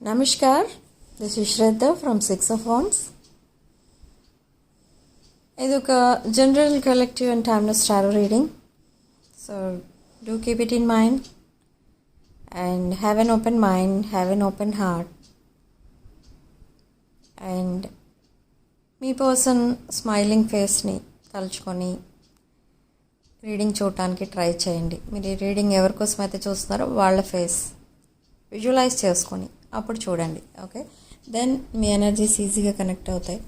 Namaskar, this is Shraddha from Six of Wands. ఇది ఒక general collective and timeless tarot reading. So do keep it in mind and have an open mind, have an open heart. And me person smiling ఫేస్ని తలుచుకొని reading చూడటానికి try చేయండి. మీరు ఈ reading ఎవరికోసం అయితే చూస్తున్నారో వాళ్ళ ఫేస్ విజువలైజ్ చేసుకొని అప్పుడు చూడండి. ఓకే, దెన్ మీ ఎనర్జీస్ ఈజీగా కనెక్ట్ అవుతాయి.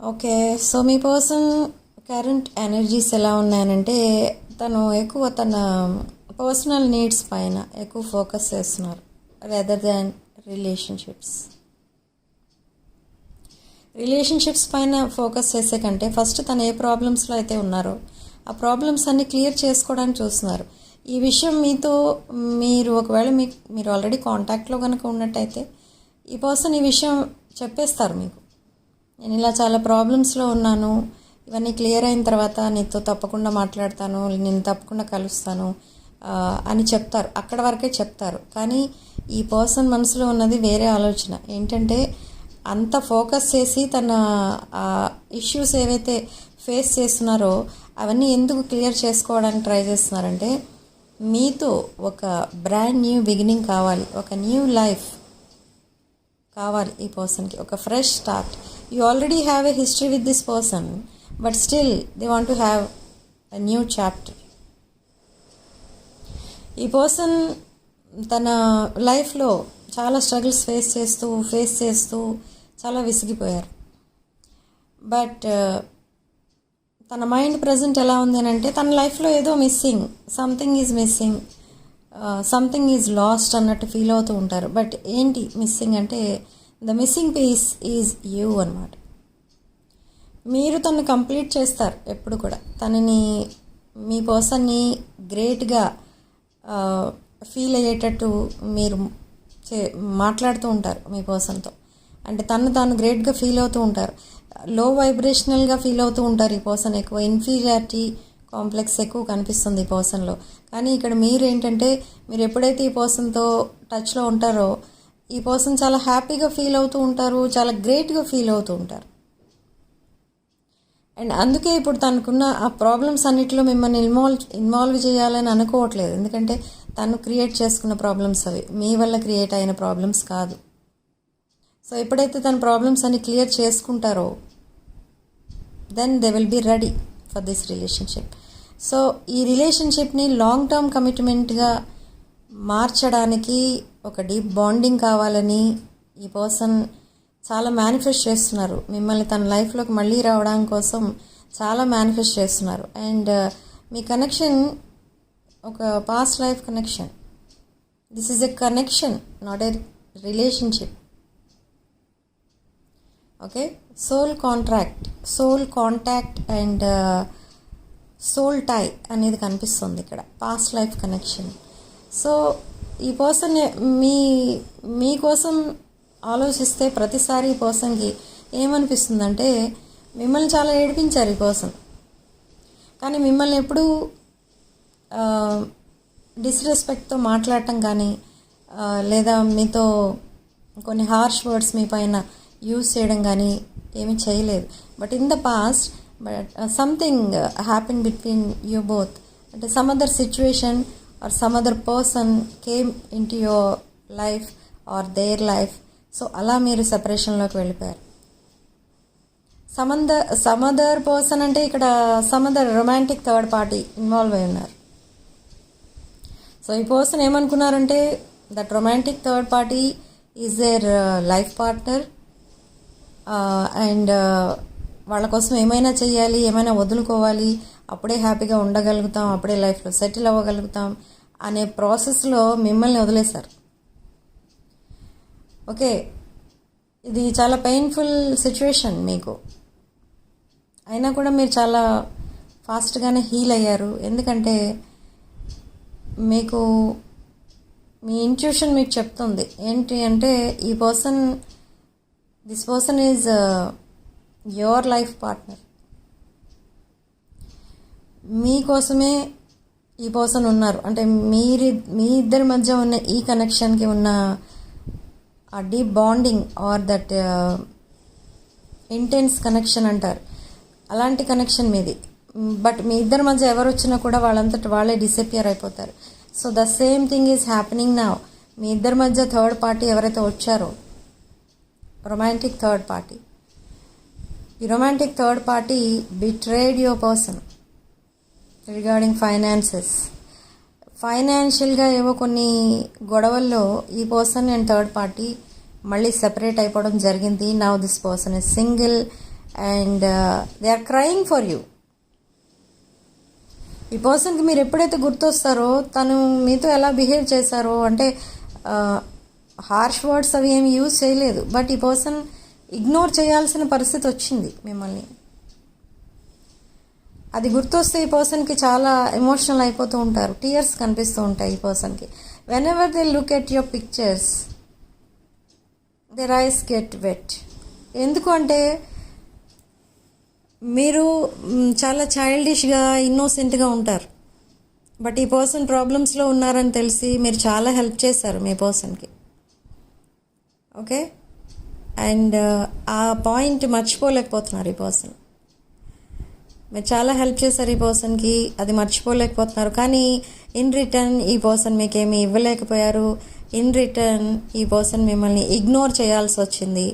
ఓకే, సో మీ పర్సన్ కరెంట్ ఎనర్జీస్ ఎలా ఉన్నాయనంటే తను ఎక్కువ తన పర్సనల్ నీడ్స్ పైన ఎక్కువ ఫోకస్ చేస్తున్నారు రెదర్ దాన్ రిలేషన్షిప్స్ పైన ఫోకస్ చేసే కంటే ఫస్ట్ తను ఏ ప్రాబ్లమ్స్లో అయితే ఉన్నారో ఆ ప్రాబ్లమ్స్ అన్ని క్లియర్ చేసుకోవడానికి చూస్తున్నారు. ఈ విషయం మీతో మీరు ఒకవేళ మీరు ఆల్రెడీ కాంటాక్ట్లో కనుక ఉన్నట్టయితే ఈ పర్సన్ ఈ విషయం చెప్పేస్తారు మీకు. నేను ఇలా చాలా ప్రాబ్లమ్స్లో ఉన్నాను, ఇవన్నీ క్లియర్ అయిన తర్వాత నీతో తప్పకుండా మాట్లాడతాను, నేను తప్పకుండా కలుస్తాను అని చెప్తారు. అక్కడ వరకే చెప్తారు. కానీ ఈ పర్సన్ మనసులో ఉన్నది వేరే ఆలోచన. ఏంటంటే అంత ఫోకస్ చేసి తన ఇష్యూస్ ఏవైతే ఫేస్ చేస్తున్నారో అవన్నీ ఎందుకు క్లియర్ చేసుకోవడానికి ట్రై చేస్తున్నారంటే మీతో ఒక బ్రాండ్ న్యూ బిగినింగ్ కావాలి, ఒక న్యూ లైఫ్ కావాలి ఈ పర్సన్కి, ఒక fresh start. You already have a history with this person, but still they want to have a new chapter. ఈ పర్సన్ తన లైఫ్లో చాలా స్ట్రగుల్స్ ఫేస్ చేస్తూ చాలా విసిగిపోయారు. బట్ తన మైండ్ ప్రజెంట్ ఎలా ఉంది అని అంటే తన లైఫ్లో ఏదో మిస్సింగ్, సంథింగ్ ఈజ్ లాస్ట్ అన్నట్టు ఫీల్ అవుతూ ఉంటారు. బట్ ఏంటి మిస్సింగ్ అంటే the missing piece is you అన్నమాట. మీరు తను కంప్లీట్ చేస్తారు ఎప్పుడు కూడా. తనని మీ పర్సన్ని గ్రేట్గా ఫీల్ అయ్యేటట్టు మీరు మాట్లాడుతూ ఉంటారు మీ పర్సన్తో. అంటే తాను గ్రేట్గా ఫీల్ అవుతూ ఉంటారు, లో వైబ్రేషనల్గా ఫీల్ అవుతూ ఉంటారు. ఈ పర్సన్ ఎక్కువ ఇన్ఫీరియారిటీ కాంప్లెక్స్ ఎక్కువ కనిపిస్తుంది ఈ పర్సన్లో. కానీ ఇక్కడ మీరు ఏంటంటే మీరు ఎప్పుడైతే ఈ పర్సన్తో టచ్లో ఉంటారో ఈ పర్సన్ చాలా హ్యాపీగా ఫీల్ అవుతూ ఉంటారు, చాలా గ్రేట్గా ఫీల్ అవుతూ ఉంటారు. అండ్ అందుకే ఇప్పుడు తనకున్న ఆ ప్రాబ్లమ్స్ అన్నిటిలో మిమ్మల్ని ఇన్వాల్వ్ చేయాలని అనుకోవట్లేదు. ఎందుకంటే తను క్రియేట్ చేసుకున్న ప్రాబ్లమ్స్ అవి, మీ వల్ల క్రియేట్ అయిన ప్రాబ్లమ్స్ కాదు. సో ఎప్పుడైతే తన ప్రాబ్లమ్స్ అన్ని క్లియర్ చేసుకుంటారో then they will be ready for this relationship. So ఈ రిలేషన్షిప్ని లాంగ్ టర్మ్ కమిట్మెంట్గా మార్చడానికి ఒక డీప్ బాండింగ్ కావాలని ఈ పర్సన్ చాలా మేనిఫెస్ట్ చేస్తున్నారు. మిమ్మల్ని తన లైఫ్లోకి మళ్ళీ రావడానికి కోసం చాలా మేనిఫెస్ట్ చేస్తున్నారు. అండ్ మీ కనెక్షన్ ఒక past life connection. This is a connection, not a relationship. Okay, soul contact and soul tie అనేది కనిపిస్తుంది ఇక్కడ, పాస్ట్ లైఫ్ కనెక్షన్. సో ఈ పర్సన్ మీకోసం ఆలోచిస్తే ప్రతిసారి ఈ పర్సన్కి ఏమనిపిస్తుందంటే మిమ్మల్ని చాలా ఏడిపించారు ఈ పర్సన్, కానీ మిమ్మల్ని ఎప్పుడూ డిస్రెస్పెక్ట్తో మాట్లాడటం కానీ లేదా మీతో కొన్ని హార్ష్ వర్డ్స్ మీ పైన యూజ్ చేయడం కానీ ఏమీ చేయలేదు. But in the past something happen between you both. అంటే some other situation or some other person came into your life or their life. So అలా మీరు సెపరేషన్లోకి వెళ్ళిపోయారు. సమ్ అదర్ పర్సన్ అంటే ఇక్కడ some other romantic third party involve అయి ఉన్నారు. So ఈ పర్సన్ ఏమనుకున్నారంటే that romantic third party is their life partner and వాళ్ళ కోసం ఏమైనా చేయాలి, ఏమైనా వదులుకోవాలి, అప్పుడే హ్యాపీగా ఉండగలుగుతాం, అప్పుడే లైఫ్లో సెటిల్ అవ్వగలుగుతాం అనే ప్రాసెస్లో మిమ్మల్ని వదిలేశారు. ఓకే, ఇది చాలా పెయిన్ఫుల్ సిచ్యువేషన్ మీకు. అయినా కూడా మీరు చాలా ఫాస్ట్గానే హీల్ అయ్యారు. ఎందుకంటే మీకు మీ ఇంట్యూషన్ మీకు చెప్తుంది ఏంటి అంటే this person is your life partner. మీకోసమే ఈ పర్సన్ ఉన్నారు. అంటే మీ ఇద్దరి మధ్య ఉన్న ఈ కనెక్షన్కి ఉన్న ఆ deep bonding or that intense connection అంటారు, అలాంటి కనెక్షన్ మీది. బట్ మీ ఇద్దరి మధ్య ఎవరు వచ్చినా కూడా వాళ్ళంతట వాళ్ళే డిసపియర్ అయిపోతారు. So the same thing is happening now. మీ ఇద్దరి మధ్య థర్డ్ పార్టీ ఎవరైతే వచ్చారో, రొమాంటిక్ థర్డ్ పార్టీ, ఈ romantic third party betrayed your person regarding finances. ఫైనాన్షియల్గా ఏవో కొన్ని గొడవల్లో ఈ పర్సన్ అండ్ థర్డ్ పార్టీ మళ్ళీ సెపరేట్ అయిపోవడం జరిగింది. Now this person is single and they are crying for you. ఈ పర్సన్కి మీరు ఎప్పుడైతే గుర్తొస్తారో, తను మీతో ఎలా బిహేవ్ చేశారో, అంటే హార్ష్ వర్డ్స్ అవి ఏమి యూజ్ చేయలేదు, బట్ ఈ పర్సన్ ఇగ్నోర్ చేయాల్సిన పరిస్థితి వచ్చింది మిమ్మల్ని. అది గుర్తొస్తే ఈ పర్సన్కి చాలా ఎమోషనల్ అయిపోతూ ఉంటారు, టీయర్స్ కనిపిస్తూ ఉంటాయి ఈ పర్సన్కి. Whenever they look at your pictures their eyes get wet. ఎందుకు అంటే మీరు చాలా చైల్డిష్గా ఇన్నోసెంట్గా ఉంటారు, బట్ ఈ పర్సన్ ప్రాబ్లమ్స్లో ఉన్నారని తెలిసి మీరు చాలా హెల్ప్ చేశారు మీ పర్సన్కి. ఓకే, అండ్ ఆ పాయింట్ మర్చిపోలేకపోతున్నారు ఈ పర్సన్. మీరు చాలా హెల్ప్ చేశారు ఈ పర్సన్కి, అది మర్చిపోలేకపోతున్నారు. కానీ ఇన్ రిటర్న్ ఈ పర్సన్ మీకేమీ ఇవ్వలేకపోయారు. ఇన్ రిటర్న్ ఈ పర్సన్ మిమ్మల్ని ఇగ్నోర్ చేయాల్సి వచ్చింది.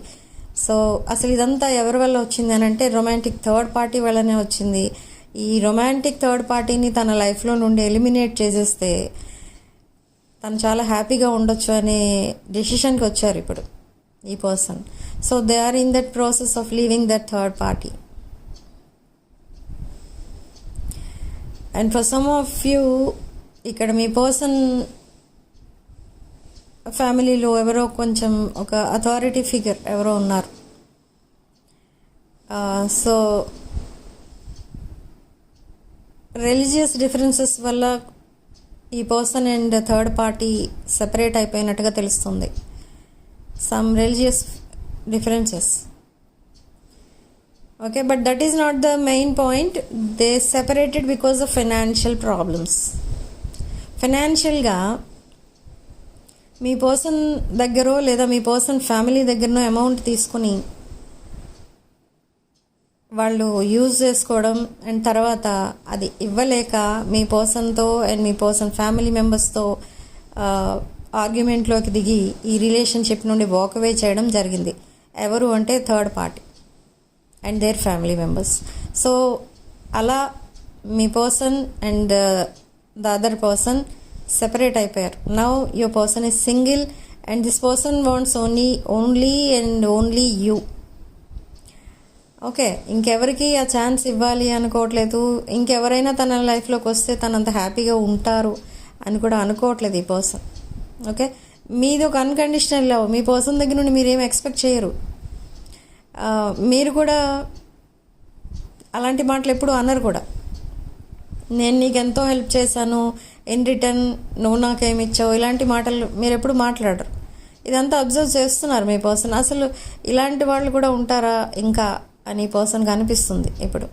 సో అసలు ఇదంతా ఎవరి వల్ల వచ్చింది అని అంటే రొమాంటిక్ థర్డ్ పార్టీ వల్లనే వచ్చింది. ఈ రొమాంటిక్ థర్డ్ పార్టీని తన లైఫ్లో నుండి ఎలిమినేట్ చేసేస్తే తను చాలా హ్యాపీగా ఉండొచ్చు అనే డెసిషన్కి వచ్చారు ఇప్పుడు ఈ person. So they are in that process of leaving that third party. And for some of you ఇక్కడ మీ పర్సన్ ఫ్యామిలీలో ఎవరో కొంచెం ఒక అథారిటీ ఫిగర్ ఎవరో ఉన్నారు. సో రిలీజియస్ డిఫరెన్సెస్ వల్ల ఈ person and third party separate అయిపోయినట్టుగా తెలుస్తుంది. Some religious differences. Okay, but that is not the main point. They separated because of financial problems. ఫైనాన్షియల్గా మీ పర్సన్ దగ్గర లేదా మీ పర్సన్ ఫ్యామిలీ దగ్గరనో అమౌంట్ తీసుకుని వాళ్ళు యూజ్ చేసుకోవడం అండ్ తర్వాత అది ఇవ్వలేక మీ పర్సన్తో అండ్ మీ పర్సన్ ఫ్యామిలీ మెంబర్స్తో ఆర్గ్యుమెంట్లోకి దిగి ఈ రిలేషన్షిప్ నుండి వాక్ అవే చేయడం జరిగింది. ఎవరు అంటే third party and their family members. So అలా మీ person and the other person separate అయిపోయారు. Now your person is single and this person wants only and only you. Okay, ఇంకెవరికి ఆ ఛాన్స్ ఇవ్వాలి అనుకోవట్లేదు. ఇంకెవరైనా తన లైఫ్లోకి వస్తే తనంత హ్యాపీగా ఉంటారు అని కూడా అనుకోవట్లేదు ఈ పర్సన్. ఓకే, మీది ఒక అన్కండిషనల్ లవ్. మీ పర్సన్ దగ్గర నుండి మీరు ఏం ఎక్స్పెక్ట్ చేయరు. మీరు కూడా అలాంటి మాటలు ఎప్పుడు అనరు కూడా. నేను నీకు ఎంతో హెల్ప్ చేశాను, ఇన్ రిటర్న్ నువ్వు నాకేమి ఇచ్చావు, ఇలాంటి మాటలు మీరు ఎప్పుడు మాట్లాడరు. ఇదంతా అబ్జర్వ్ చేస్తున్నారు మీ పర్సన్. అసలు ఇలాంటి వాళ్ళు కూడా ఉంటారా ఇంకా అని పర్సన్కి అనిపిస్తుంది ఇప్పుడు.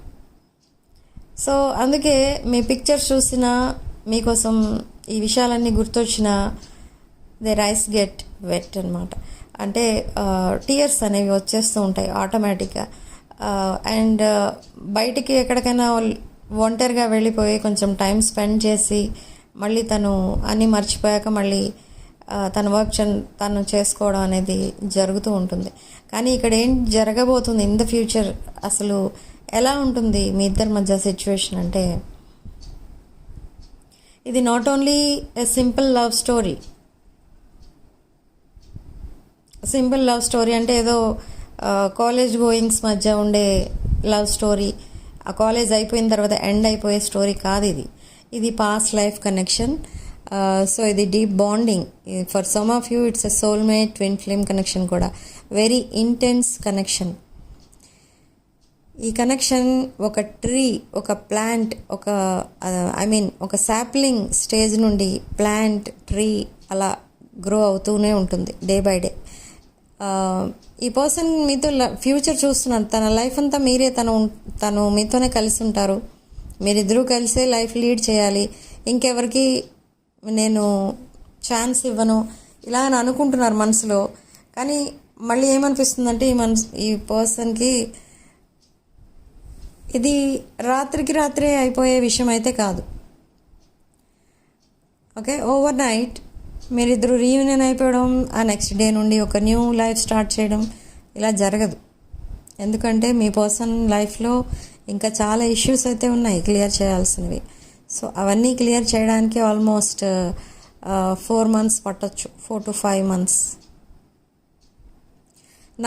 సో అందుకే మీ పిక్చర్స్ చూసినా, మీకోసం ఈ విషయాలన్నీ గుర్తొచ్చినా దేర్ ఐస్ గెట్ వెట్ అనమాట. అంటే టీయర్స్ అనేవి వచ్చేస్తూ ఉంటాయి ఆటోమేటిక్గా. అండ్ బయటికి ఎక్కడికైనా ఒంటరిగా వెళ్ళిపోయి కొంచెం టైం స్పెండ్ చేసి మళ్ళీ తను అన్నీ మర్చిపోయాక మళ్ళీ తన వర్క్ తను చేసుకోవడం అనేది జరుగుతూ ఉంటుంది. కానీ ఇక్కడ ఏం జరగబోతుంది ఇన్ ద ఫ్యూచర్, అసలు ఎలా ఉంటుంది మీ ఇద్దరి మధ్య సిచ్యువేషన్ అంటే, ఇది not only a simple love story. Simple love story అంటే ఏదో కాలేజ్ గోయింగ్స్ మధ్య ఉండే లవ్ స్టోరీ, ఆ కాలేజ్ అయిపోయిన తర్వాత ఎండ్ అయిపోయే స్టోరీ కాదు ఇది. ఇది పాస్ట్ లైఫ్ కనెక్షన్. సో ఇది deep bonding. For some of you it's a soulmate twin flame connection కూడా. Very intense connection. ఈ కనెక్షన్ ఒక ట్రీ, ఒక ప్లాంట్, ఒక సాప్లింగ్ స్టేజ్ నుండి ప్లాంట్, ట్రీ అలా గ్రో అవుతూనే ఉంటుంది డే బై డే. ఈ పర్సన్ మీతో ఫ్యూచర్ చూస్తున్నాను. తన లైఫ్ అంతా మీరే తను మీతోనే కలిసి ఉంటారు. మీరిద్దరూ కలిసే లైఫ్ లీడ్ చేయాలి. ఇంకెవరికి నేను ఛాన్స్ ఇవ్వను ఇలా అని అనుకుంటున్నారు మనసులో. కానీ మళ్ళీ ఏమనిపిస్తుందంటే ఈ పర్సన్కి ఇది రాత్రికి రాత్రే అయిపోయే విషయం అయితే కాదు. ఓకే, ఓవర్ నైట్ మీరిద్దరు రీయూనియన్ అయిపోవడం, ఆ నెక్స్ట్ డే నుండి ఒక న్యూ లైఫ్ స్టార్ట్ చేయడం ఇలా జరగదు. ఎందుకంటే మీ పర్సన్ లైఫ్లో ఇంకా చాలా ఇష్యూస్ అయితే ఉన్నాయి క్లియర్ చేయాల్సినవి. సో అవన్నీ క్లియర్ చేయడానికి ఆల్మోస్ట్ 4 months పట్టొచ్చు, 4 to 5 months.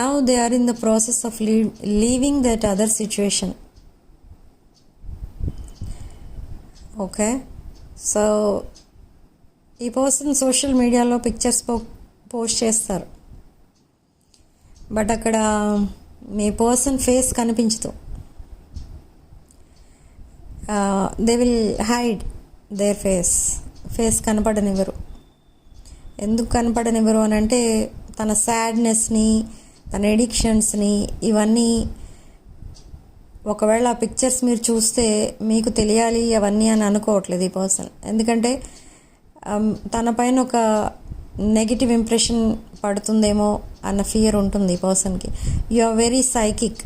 Now they are in the process of leaving that other situation. Okay, so ఈ పర్సన్ సోషల్ మీడియాలో పిక్చర్స్ పోస్ట్ చేస్తారు, బట్ అక్కడ మీ పర్సన్ ఫేస్ కనిపించదు. They will hide their face కనపడనివ్వరు. ఎందుకు కనపడనివ్వరు అని అంటే తన సాడ్నెస్ని, తన ఎడిక్షన్స్ని, ఇవన్నీ ఒకవేళ ఆ పిక్చర్స్ మీరు చూస్తే మీకు తెలియాలి అవన్నీ అని అనుకోవట్లేదు ఈ పర్సన్. ఎందుకంటే తన పైన ఒక నెగిటివ్ ఇంప్రెషన్ పడుతుందేమో అన్న ఫియర్ ఉంటుంది ఈ పర్సన్కి. You are very psychic.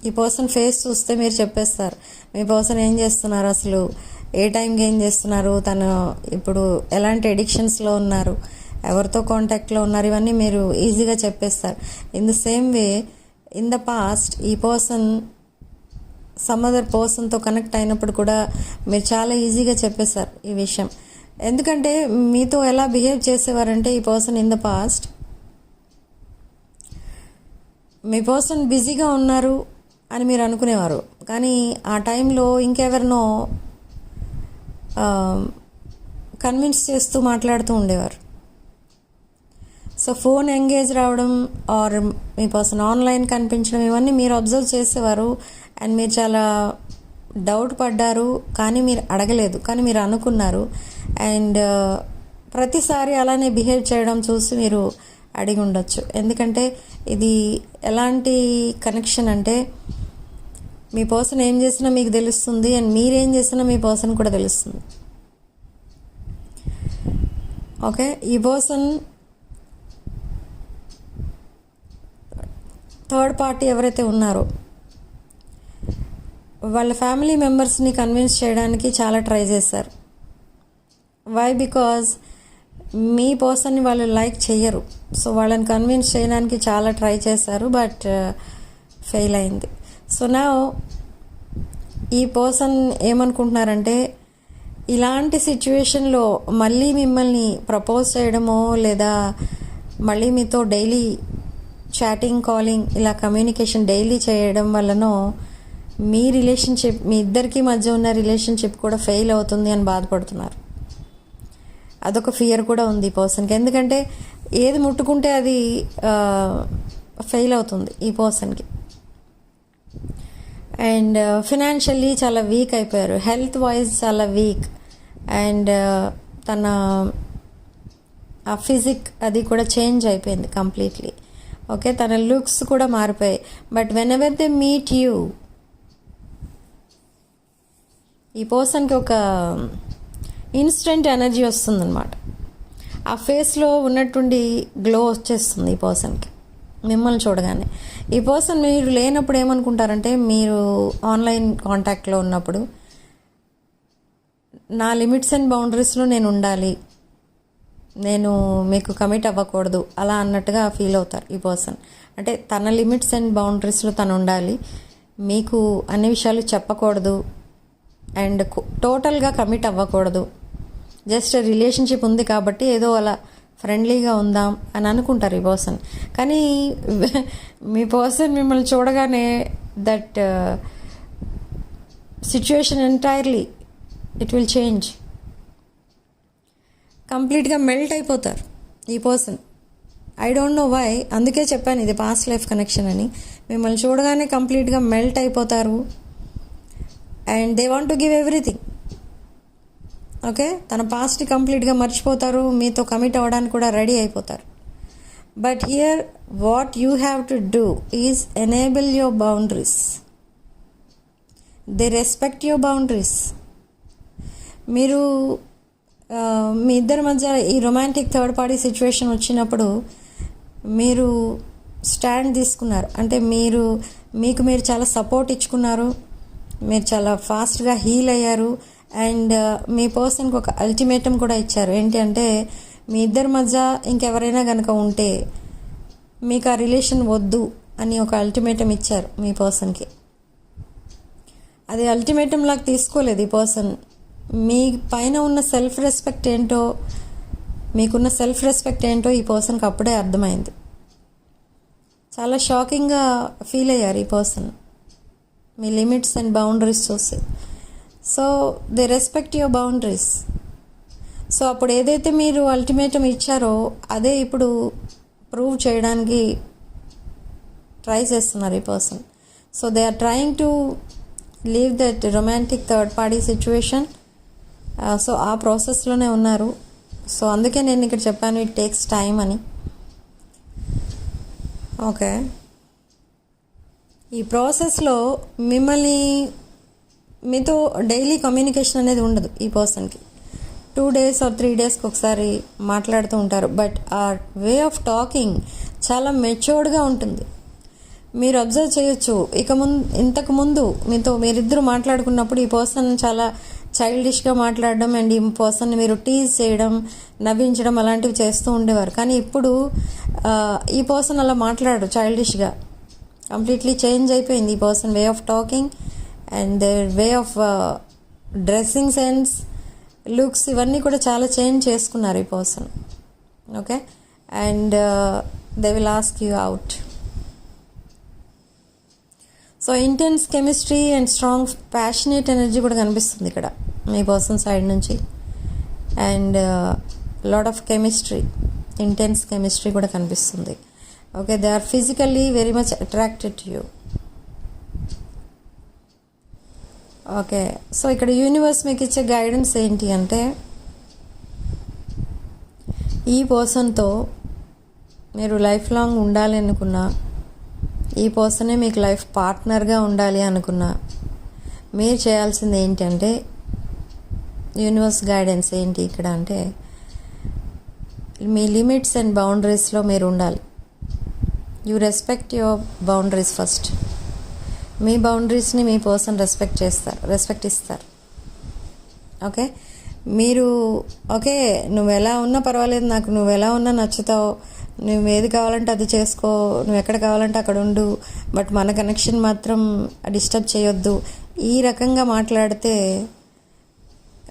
ఈ పర్సన్ ఫేస్ చూస్తే మీరు చెప్పేస్తారు మీ పర్సన్ ఏం చేస్తున్నారు, అసలు ఏ టైంకి ఏం చేస్తున్నారు, తను ఇప్పుడు ఎలాంటి ఎడిక్షన్స్లో ఉన్నారు, ఎవరితో కాంటాక్ట్లో ఉన్నారు, ఇవన్నీ మీరు ఈజీగా చెప్పేస్తారు. In the same way in the past ఈ పర్సన్ సమ్ అదర్ పర్సన్తో కనెక్ట్ అయినప్పుడు కూడా మీరు చాలా ఈజీగా చెప్పేశారు ఈ విషయం. ఎందుకంటే మీతో ఎలా బిహేవ్ చేసేవారంటే ఈ person in the past, me person బిజీగా ఉన్నారు అని మీరు అనుకునేవారు, కానీ ఆ టైంలో ఇంకెవరినో కన్విన్స్ చేస్తూ మాట్లాడుతూ ఉండేవారు. సో ఫోన్ ఎంగేజ్ రావడం ఆర్ మీ పర్సన్ ఆన్లైన్ కనిపించడం ఇవన్నీ మీరు అబ్జర్వ్ చేసేవారు. అండ్ మీరు చాలా డౌట్ పడ్డారు, కానీ మీరు అడగలేదు, కానీ మీరు అనుకున్నారు. అండ్ ప్రతిసారి అలానే బిహేవ్ చేయడం చూసి మీరు అడిగి ఉండొచ్చు. ఎందుకంటే ఇది ఎలాంటి కనెక్షన్ అంటే మీ పర్సన్ ఏం చేసినా మీకు తెలుస్తుంది, అండ్ మీరేం చేసినా మీ పర్సన్ కూడా తెలుస్తుంది. ఓకే, ఈ పర్సన్ థర్డ్ పార్టీ ఎవరైతే ఉన్నారో వాళ్ళ ఫ్యామిలీ మెంబర్స్ని కన్విన్స్ చేయడానికి చాలా ట్రై చేశారు. వై? బికాజ్ మీ పర్సన్ని వాళ్ళు లైక్ చెయ్యరు. సో వాళ్ళని కన్విన్స్ చేయడానికి చాలా ట్రై చేశారు, బట్ ఫెయిల్ అయింది. సో నా ఈ పర్సన్ ఏమనుకుంటున్నారంటే ఇలాంటి సిచ్యువేషన్లో మళ్ళీ మిమ్మల్ని ప్రపోజ్ చేయడమో లేదా మళ్ళీ మీతో డైలీ చాటింగ్, కాలింగ్, ఇలా కమ్యూనికేషన్ డైలీ చేయడం వల్లనో మీ రిలేషన్షిప్, మీ ఇద్దరికి మధ్య ఉన్న రిలేషన్షిప్ కూడా ఫెయిల్ అవుతుంది అని బాధపడుతున్నారు. అదొక ఫియర్ కూడా ఉంది ఈ పర్సన్కి. ఎందుకంటే ఏది ముట్టుకుంటే అది ఫెయిల్ అవుతుంది ఈ పర్సన్కి. అండ్ ఫినాన్షియల్లీ చాలా వీక్ అయిపోయారు, హెల్త్ వైజ్ చాలా వీక్. అండ్ తన ఆ ఫిజిక్ అది కూడా చేంజ్ అయిపోయింది కంప్లీట్లీ. ఓకే, తన లుక్స్ కూడా మారిపోయాయి. But when ever they meet you, ఈ పర్సన్కి ఒక ఇన్స్టెంట్ ఎనర్జీ వస్తుందన్నమాట. ఆ ఫేస్లో ఉన్నటువంటి గ్లో వచ్చేస్తుంది ఈ పర్సన్కి మిమ్మల్ని చూడగానే. ఈ పర్సన్ మీరు లేనప్పుడు ఏమనుకుంటారంటే, మీరు ఆన్లైన్ కాంటాక్ట్లో ఉన్నప్పుడు నా లిమిట్స్ అండ్ బౌండరీస్లో నేను ఉండాలి, నేను మీకు కమిట్ అవ్వకూడదు అలా అన్నట్టుగా ఫీల్ అవుతారు ఈ పర్సన్. అంటే తన లిమిట్స్ అండ్ బౌండరీస్లో తను ఉండాలి, మీకు అన్ని విషయాలు చెప్పకూడదు, అండ్ టోటల్గా కమిట్ అవ్వకూడదు. జస్ట్ రిలేషన్షిప్ ఉంది కాబట్టి ఏదో అలా ఫ్రెండ్లీగా ఉందాం అని అనుకుంటారు ఈ పర్సన్. కానీ మీ పర్సన్ మిమ్మల్ని చూడగానే that situation entirely it will change. కంప్లీట్గా మెల్ట్ అయిపోతారు ఈ person. I don't know why, అందుకే చెప్పాను ఇది పాస్ట్ లైఫ్ కనెక్షన్ అని. మిమ్మల్ని చూడగానే కంప్లీట్గా మెల్ట్ అయిపోతారు and they want to give everything. Okay, తన పాస్ట్ని కంప్లీట్గా మర్చిపోతారు, మీతో కమిట్ అవ్వడానికి కూడా రెడీ అయిపోతారు. But here what you have to do is enable your boundaries. They respect your boundaries. మీరు మీ ఇద్దరి మధ్య ఈ రొమాంటిక్ థర్డ్ పార్టీ సిచ్యువేషన్ వచ్చినప్పుడు మీరు స్టాండ్ తీసుకున్నారు. అంటే మీకు మీరు చాలా సపోర్ట్ ఇచ్చుకున్నారు, మీరు చాలా ఫాస్ట్గా హీల్ అయ్యారు. అండ్ మీ పర్సన్కి ఒక అల్టిమేటం కూడా ఇచ్చారు. ఏంటి అంటే మీ ఇద్దరి మధ్య ఇంకెవరైనా కనుక ఉంటే మీకు ఆ రిలేషన్ వద్దు అని ఒక అల్టిమేటం ఇచ్చారు మీ పర్సన్కి. అది అల్టిమేటం లాగా తీసుకోలేదు ఈ పర్సన్. మీ పైన ఉన్న సెల్ఫ్ రెస్పెక్ట్ ఏంటో, మీకున్న సెల్ఫ్ రెస్పెక్ట్ ఏంటో ఈ పర్సన్కి అప్పుడే అర్థమైంది. చాలా షాకింగ్గా ఫీల్ అయ్యారు ఈ పర్సన్ మీ లిమిట్స్ అండ్ బౌండరీస్ చూసి. So they respect your boundaries. So అప్పుడు ఏదైతే మీరు అల్టిమేటం ఇచ్చారో అదే ఇప్పుడు ప్రూవ్ చేయడానికి ట్రై చేస్తున్నారు ఈ person. So they are trying to leave that romantic third party situation. So ఆ ప్రాసెస్లోనే ఉన్నారు. సో అందుకే నేను ఇక్కడ చెప్పాను ఇట్ టేక్స్ టైం అని. ఓకే, ఈ ప్రాసెస్లో మీతో డైలీ కమ్యూనికేషన్ అనేది ఉండదు ఈ పర్సన్కి. 2 days or 3 daysకి ఒకసారి మాట్లాడుతూ ఉంటారు. బట్ ఆ వే ఆఫ్ టాకింగ్ చాలా మెచ్యూర్డ్గా ఉంటుంది. మీరు అబ్జర్వ్ చేయొచ్చు. ఇంతకుముందు మీరిద్దరు మాట్లాడుకున్నప్పుడు ఈ పర్సన్ చాలా చైల్డిష్గా మాట్లాడడం అండ్ ఈ పర్సన్ని మీరు టీజ్ చేయడం, నవ్వించడం అలాంటివి చేస్తూ ఉండేవారు. కానీ ఇప్పుడు ఈ పర్సన్ అలా మాట్లాడరు చైల్డిష్గా. కంప్లీట్లీ చేంజ్ అయిపోయింది ఈ person way of talking and their way of dressing sense, looks ఇవన్నీ కూడా చాలా చేంజ్ చేసుకున్నారు ఈ person. Okay, and they will ask you out. So intense chemistry and strong passionate energy కూడా కనిపిస్తుంది ఇక్కడ మీ పర్సన్ సైడ్ నుంచి. And lot of chemistry, intense chemistry కూడా కనిపిస్తుంది. Okay, they are physically very much attracted to you. Okay, so ఇక్కడ universe మీకు ఇచ్చే గైడెన్స్ ఏంటి అంటే ఈ పర్సన్తో మీరు లైఫ్ లాంగ్ ఉండాలి అనుకున్నా, ఈ పర్సనే మీకు లైఫ్ పార్ట్నర్గా ఉండాలి అనుకున్నా మీరు చేయాల్సింది ఏంటంటే, యూనివర్స్ గైడెన్స్ ఏంటి ఇక్కడ అంటే మీ లిమిట్స్ అండ్ బౌండరీస్లో మీరు ఉండాలి. You respect your boundaries first. మీ బౌండరీస్ని మీ పర్సన్ రెస్పెక్ట్ ఇస్తారు. ఓకే, మీరు ఓకే నువ్వు ఎలా ఉన్నా పర్వాలేదు, నాకు నువ్వు ఎలా ఉన్నా నచ్చుతావు, నువ్వు ఏది కావాలంటే అది చేసుకో, నువ్వు ఎక్కడ కావాలంటే అక్కడ ఉండు, బట్ మన కనెక్షన్ మాత్రం డిస్టర్బ్ చేయొద్దు, ఈ రకంగా మాట్లాడితే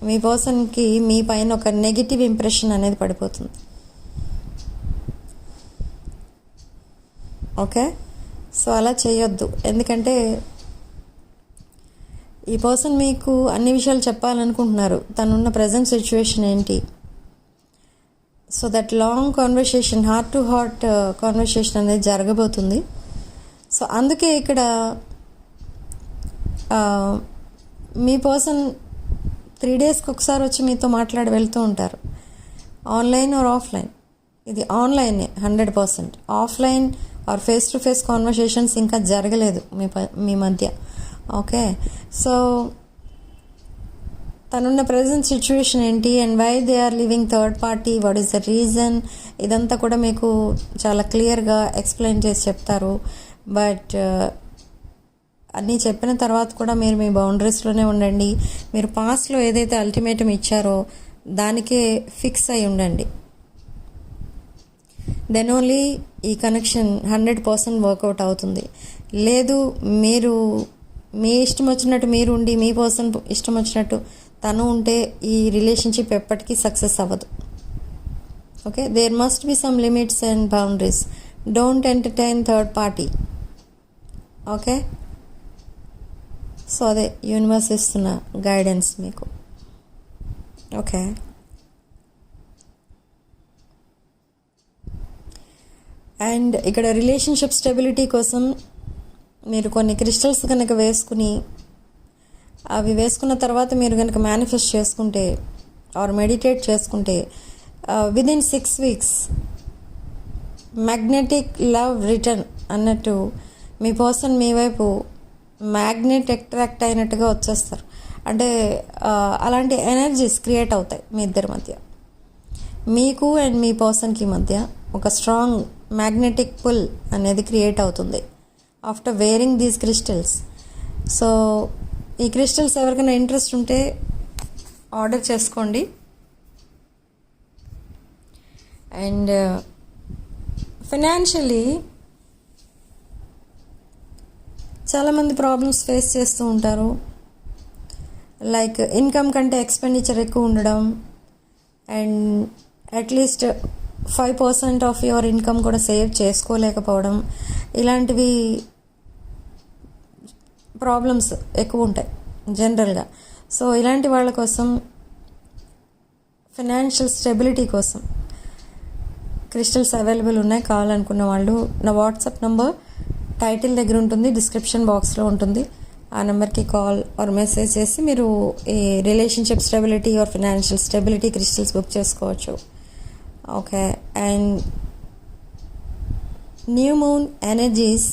మీ పర్సన్కి మీ పైన ఒక నెగిటివ్ ఇంప్రెషన్ అనేది పడిపోతుంది. ఓకే, సో అలా చేయొద్దు. ఎందుకంటే ఈ పర్సన్ మీకు అన్ని విషయాలు చెప్పాలనుకుంటున్నారు, తనున్న ప్రజెంట్ సిచ్యువేషన్ ఏంటి. So that long conversation, heart to heart conversation అనేది జరగబోతుంది. సో అందుకే ఇక్కడ మీ పర్సన్ 3 daysకి ఒకసారి వచ్చి మీతో మాట్లాడి వెళ్తూ ఉంటారు, ఆన్లైన్ ఆర్ ఆఫ్లైన్. ఇది ఆన్లైనే 100%. Offline or face to face conversations ఇంకా జరగలేదు మీ మధ్య. ఓకే, సో తనున్న ప్రజెంట్ సిచ్యువేషన్ ఏంటి and why they are living third party, what is the reason, ఇదంతా కూడా మీకు చాలా క్లియర్గా ఎక్స్ప్లెయిన్ చేసి చెప్తారు. బట్ అన్నీ చెప్పిన తర్వాత కూడా మీరు మీ బౌండరీస్లోనే ఉండండి. మీరు పాస్ట్లో ఏదైతే అల్టిమేటం ఇచ్చారో దానికే ఫిక్స్ అయి ఉండండి. దెన్ ఓన్లీ ఈ కనెక్షన్ 100% వర్కౌట్ అవుతుంది. లేదు మీరు మీ ఇష్టం వచ్చినట్టు మీరు ఉండి మీ పర్సన్ ఇష్టం వచ్చినట్టు తను ఉంటే ఈ రిలేషన్షిప్ ఎప్పటికీ సక్సెస్ అవ్వదు. Okay, there must be some limits and boundaries. Don't entertain third party. Okay, so అదే యూనివర్స్ ఇస్తున్న గైడెన్స్ మీకు. ఓకే, అండ్ ఇక్కడ రిలేషన్షిప్ స్టెబిలిటీ కోసం మీరు కొన్ని క్రిస్టల్స్ కనుక వేసుకుని, అవి వేసుకున్న తర్వాత మీరు కనుక మేనిఫెస్ట్ చేసుకుంటే ఆర్ మెడిటేట్ చేసుకుంటే within 6 weeks magnetic love return అన్నట్టు మీ పర్సన్ మీ వైపు మ్యాగ్నెట్ అట్రాక్ట్ అయినట్టుగా వచ్చేస్తారు. అంటే అలాంటి ఎనర్జీస్ క్రియేట్ అవుతాయి మీ ఇద్దరి మధ్య. మీకు అండ్ మీ పర్సన్కి మధ్య ఒక స్ట్రాంగ్ మ్యాగ్నెటిక్ పుల్ అనేది క్రియేట్ అవుతుంది after wearing these crystals. So ఈ క్రిస్టల్స్ ఎవరికైనా ఇంట్రెస్ట్ ఉంటే ఆర్డర్ చేసుకోండి. అండ్ ఫైనాన్షియలీ చాలామంది ప్రాబ్లమ్స్ ఫేస్ చేస్తూ ఉంటారు. లైక్ ఇన్కమ్ కంటే ఎక్స్పెండిచర్ ఎక్కువ ఉండడం and at least 5% of your income కూడా సేవ్ చేసుకోలేకపోవడం, ఇలాంటివి ప్రాబ్లమ్స్ ఎక్కువ ఉంటాయి జనరల్గా. సో ఇలాంటి వాళ్ళ కోసం, ఫైనాన్షియల్ స్టెబిలిటీ కోసం క్రిస్టల్స్ అవైలబుల్ ఉన్నాయి. కావాలనుకున్న వాళ్ళు నా వాట్సాప్ నంబర్ టైటిల్ దగ్గర ఉంటుంది, డిస్క్రిప్షన్ బాక్స్లో ఉంటుంది. ఆ నెంబర్కి కాల్ ఆర్ మెసేజ్ చేసి మీరు ఈ relationship stability or financial stability crystals book చేసుకోవచ్చు. Okay. And new moon energies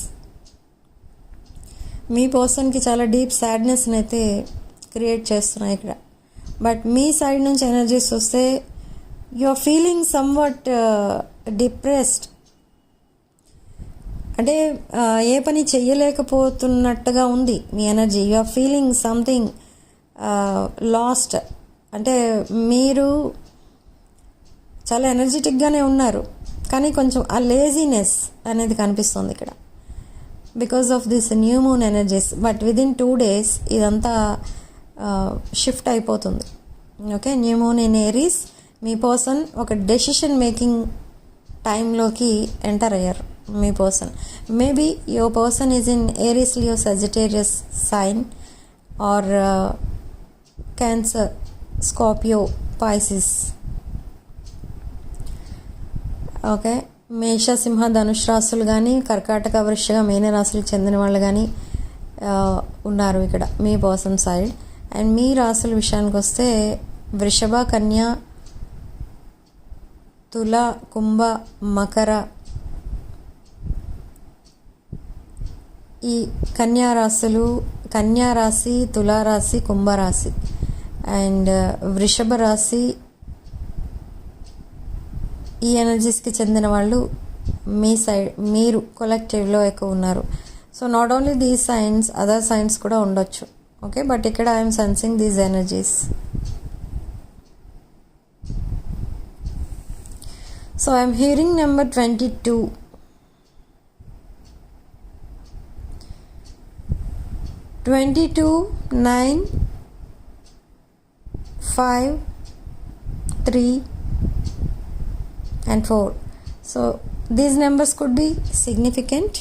మీ పర్సన్కి చాలా డీప్ సాడ్నెస్ని అయితే క్రియేట్ చేస్తున్నాయి ఇక్కడ. బట్ మీ సైడ్ నుంచి ఎనర్జీస్ వస్తే you are feeling somewhat depressed. అంటే ఏ పని చెయ్యలేకపోతున్నట్టుగా ఉంది మీ energy. You are feeling something lost. అంటే మీరు చాలా ఎనర్జెటిక్గానే ఉన్నారు, కానీ కొంచెం ఆ లేజీనెస్ అనేది కనిపిస్తుంది ఇక్కడ because of this new moon energies. But within 2 days ఇదంతా షిఫ్ట్ అయిపోతుంది. Okay. New moon in Aries, మీ పర్సన్ ఒక డెసిషన్ మేకింగ్ టైంలోకి ఎంటర్ అయ్యారు. మీ person maybe your person is in Aries, Leo, Sagittarius sign or Cancer, Scorpio, Pisces. Okay. మేష, సింహ, ధనుష్ రాశులు కానీ, కర్కాటక, వృశ్చిక, మీన రాశులకు చెందిన వాళ్ళు కానీ ఉన్నారు ఇక్కడ మీ పర్సన్ సైడ్. అండ్ మీ రాశుల విషయానికి వస్తే వృషభ, కన్య, తుల, కుంభ, మకర. ఈ కన్యా రాశి, తులారాశి, కుంభరాశి అండ్ వృషభ రాశి, ఈ ఎనర్జీస్కి చెందిన వాళ్ళు మీ సైడ్, మీరు కొలెక్టివ్లో ఎక్కువ ఉన్నారు. So not only these science, other science కూడా ఉండొచ్చు. ఓకే. బట్ ఇక్కడ I'm sensing these energies. So I'm hearing number 22. 22, 9, 5, 3 and 4. So these numbers could be significant.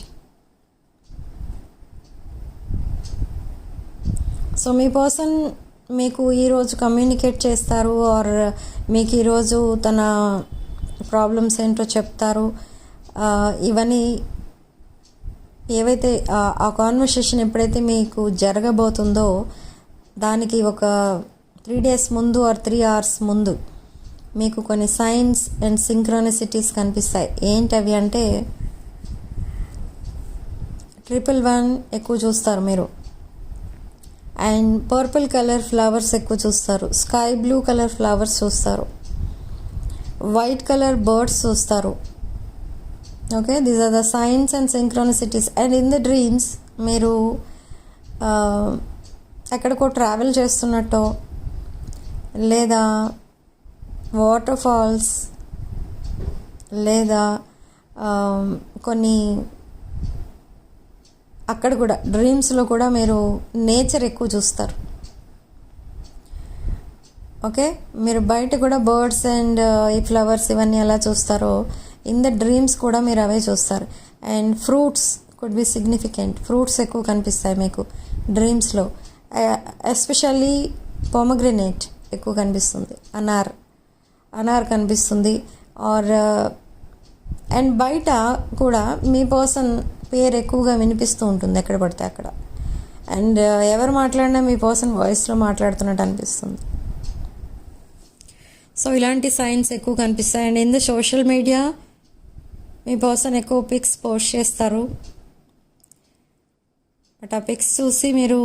So me person మీకు ఈరోజు కమ్యూనికేట్ చేస్తారు ఆర్ మీకు ఈరోజు తన ప్రాబ్లమ్స్ ఏంటో చెప్తారు. ఇవన్నీ ఏవైతే ఆ కాన్వర్సేషన్ ఎప్పుడైతే మీకు జరగబోతుందో దానికి ఒక 3 days ముందు ఆర్ 3 hours ముందు మీకు కొన్ని సైన్స్ అండ్ సింక్రోనిసిటీస్ కనిపిస్తాయి. ఏంటి అవి అంటే 111 ఎక్కువ చూస్తారు మీరు, అండ్ పర్పుల్ కలర్ ఫ్లవర్స్ ఎక్కువ చూస్తారు, స్కై బ్లూ కలర్ ఫ్లవర్స్ చూస్తారు, వైట్ కలర్ బర్డ్స్ చూస్తారు. Okay. These are the signs and synchronicities. And in the dreams మీరు ఎక్కడికో ట్రావెల్ చేస్తున్నట్టో లేదా వాటర్ ఫాల్స్ లేదా కొన్ని అక్కడ కూడా డ్రీమ్స్లో కూడా మీరు నేచర్ ఎక్కువ చూస్తారు. ఓకే. మీరు బయట కూడా బర్డ్స్ అండ్ ఈ ఫ్లవర్స్ ఇవన్నీ ఎలా చూస్తారో ఇన్ ద డ్రీమ్స్ కూడా మీరు అవే చూస్తారు. And fruits could be significant. Fruits ఎక్కువ కనిపిస్తాయి మీకు డ్రీమ్స్లో. ఎస్పెషల్లీ పొమగ్రెనేట్ ఎక్కువ కనిపిస్తుంది, అనార్ కనిపిస్తుంది. ఆర్ అండ్ బయట కూడా మీ పర్సన్ పేరు ఎక్కువగా వినిపిస్తూ ఉంటుంది ఎక్కడ పడితే అక్కడ. అండ్ ఎవరు మాట్లాడినా మీ పర్సన్ వాయిస్లో మాట్లాడుతున్నట్టు అనిపిస్తుంది. సో ఇలాంటి సైన్స్ ఎక్కువ కనిపిస్తాయి. And in the social media me person ఎక్కువ పిక్స్ పోస్ట్ చేస్తారు. బట్ ఆ పిక్స్ చూసి మీరు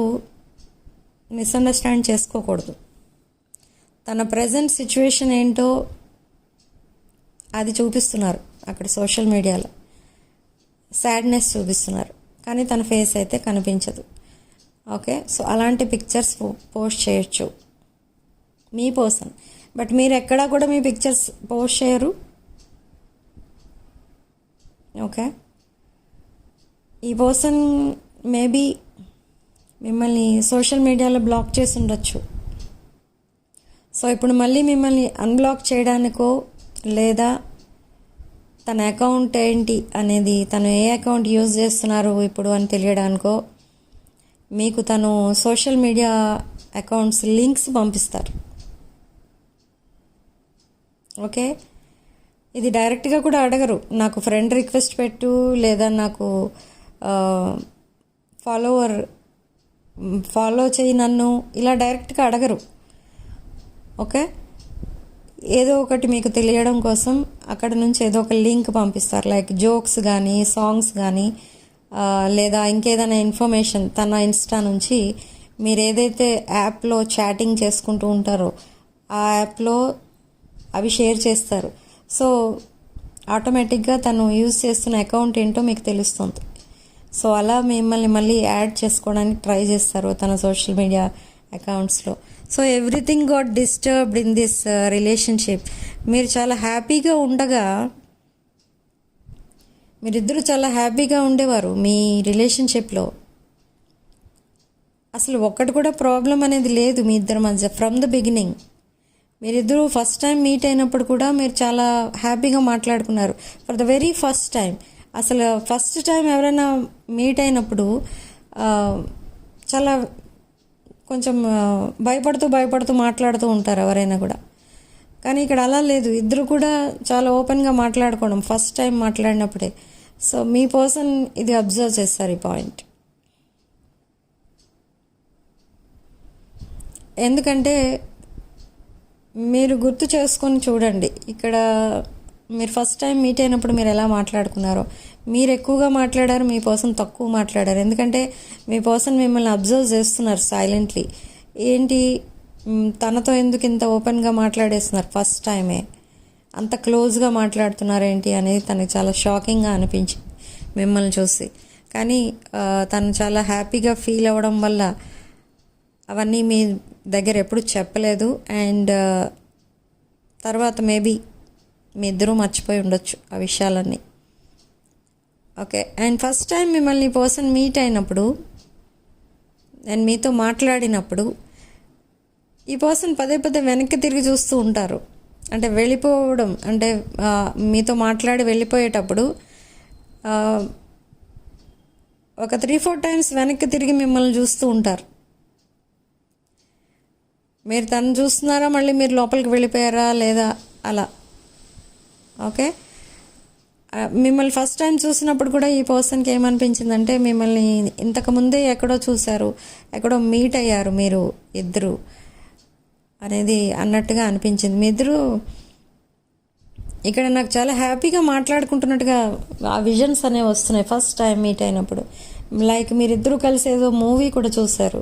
మిస్అండర్స్టాండ్ చేసుకోకూడదు. తన ప్రజెంట్ సిచ్యువేషన్ ఏంటో అది చూపిస్తున్నారు అక్కడ సోషల్ మీడియాలో, సాడ్నెస్ చూపిస్తున్నారు, కానీ తన ఫేస్ అయితే కనిపించదు. ఓకే, సో అలాంటి పిక్చర్స్ పోస్ట్ చేయొచ్చు మీ పర్సన్, బట్ మీరు ఎక్కడా కూడా మీ పిక్చర్స్ పోస్ట్ చేయరు. ఓకే, ఈ పర్సన్ మేబీ మిమ్మల్ని సోషల్ మీడియాలో బ్లాక్ చేసి ఉండొచ్చు. సో ఇప్పుడు మళ్ళీ మిమ్మల్ని అన్బ్లాక్ చేయడానికో లేదా తన అకౌంట్ ఏంటి అనేది, తను ఏ అకౌంట్ యూజ్ చేస్తున్నారు ఇప్పుడు అని తెలియడానికో మీకు తను సోషల్ మీడియా అకౌంట్స్ లింక్స్ పంపిస్తారు. ఓకే, ఇది డైరెక్ట్గా కూడా అడగరు, నాకు ఫ్రెండ్ రిక్వెస్ట్ పెట్టు లేదా నాకు ఫాలో చేయి నన్ను, ఇలా డైరెక్ట్గా అడగరు. ఓకే, ఏదో ఒకటి మీకు తెలియడం కోసం అక్కడ నుంచి ఏదో ఒక లింక్ పంపిస్తారు, లైక్ జోక్స్ కానీ సాంగ్స్ కానీ లేదా ఇంకేదైనా ఇన్ఫర్మేషన్. తన ఇన్స్టా నుంచి మీరు ఏదైతే యాప్లో చాటింగ్ చేసుకుంటూ ఉంటారో ఆ యాప్లో అవి షేర్ చేస్తారు. సో ఆటోమేటిక్గా తను యూజ్ చేస్తున్న అకౌంట్ ఏంటో మీకు తెలుస్తుంది. సో అలా మిమ్మల్ని మళ్ళీ యాడ్ చేసుకోవడానికి ట్రై చేస్తారు తన సోషల్ మీడియా అకౌంట్స్లో. So everything got disturbed in this relationship. మీరు చాలా హ్యాపీగా ఉండగా, మీరిద్దరూ చాలా హ్యాపీగా ఉండేవారు మీ రిలేషన్షిప్లో. అసలు ఒక్కటి కూడా ప్రాబ్లం అనేది లేదు మీ ఇద్దరి మధ్య ఫ్రమ్ ద బిగినింగ్. మీరిద్దరూ ఫస్ట్ టైం మీట్ అయినప్పుడు కూడా మీరు చాలా హ్యాపీగా మాట్లాడుకున్నారు for the very first time. అసలు ఫస్ట్ టైం ఎవరైనా మీట్ అయినప్పుడు చాలా కొంచెం భయపడుతూ మాట్లాడుతూ ఉంటారు ఎవరైనా కూడా, కానీ ఇక్కడ అలా లేదు. ఇద్దరు కూడా చాలా ఓపెన్గా మాట్లాడుకోవడం ఫస్ట్ టైం మాట్లాడినప్పుడే. సో మీ పర్సన్ ఇది అబ్జర్వ్ చేస్తారు ఈ పాయింట్. ఎందుకంటే మీరు గుర్తు చేసుకొని చూడండి, ఇక్కడ మీరు ఫస్ట్ టైం మీట్ అయినప్పుడు మీరు ఎలా మాట్లాడుకున్నారో. మీరు ఎక్కువగా మాట్లాడారు, మీ పర్సన్ తక్కువ మాట్లాడారు. ఎందుకంటే మీ పర్సన్ మిమ్మల్ని అబ్జర్వ్ చేస్తున్నారు సైలెంట్లీ. ఏంటి తనతో ఎందుకు ఇంత ఓపెన్గా మాట్లాడేస్తున్నారు, ఫస్ట్ టైమే అంత క్లోజ్గా మాట్లాడుతున్నారు ఏంటి అనేది తనకి చాలా షాకింగ్గా అనిపించింది మిమ్మల్ని చూసి. కానీ తను చాలా హ్యాపీగా ఫీల్ అవ్వడం వల్ల అవన్నీ మీ దగ్గర ఎప్పుడు చెప్పలేదు. అండ్ తర్వాత మేబీ మీ ఇద్దరూ మర్చిపోయి ఉండొచ్చు ఆ విషయాలన్నీ. ఓకే, అండ్ ఫస్ట్ టైం మిమ్మల్ని పర్సన్ మీట్ అయినప్పుడు అండ్ మీతో మాట్లాడినప్పుడు ఈ పర్సన్ పదే వెనక్కి తిరిగి చూస్తూ ఉంటారు. అంటే వెళ్ళిపోవడం, అంటే మీతో మాట్లాడి వెళ్ళిపోయేటప్పుడు ఒక 3-4 టైమ్స్ వెనక్కి తిరిగి మిమ్మల్ని చూస్తూ ఉంటారు. మీరు తను చూస్తున్నారా, మళ్ళీ మీరు లోపలికి వెళ్ళిపోయారా లేదా అలా. ఓకే, మిమ్మల్ని ఫస్ట్ టైం చూసినప్పుడు కూడా ఈ పర్సన్కి ఏమనిపించిందంటే మిమ్మల్ని ఇంతకుముందే ఎక్కడో చూశారు, ఎక్కడో మీట్ అయ్యారు మీరు ఇద్దరు అనేది అన్నట్టుగా అనిపించింది. మీ ఇద్దరు ఇక్కడ నాకు చాలా హ్యాపీగా మాట్లాడుకుంటున్నట్టుగా ఆ విజన్స్ అనేవి వస్తున్నాయి ఫస్ట్ టైం మీట్ అయినప్పుడు. లైక్ మీరిద్దరూ కలిసి ఏదో మూవీ కూడా చూశారు,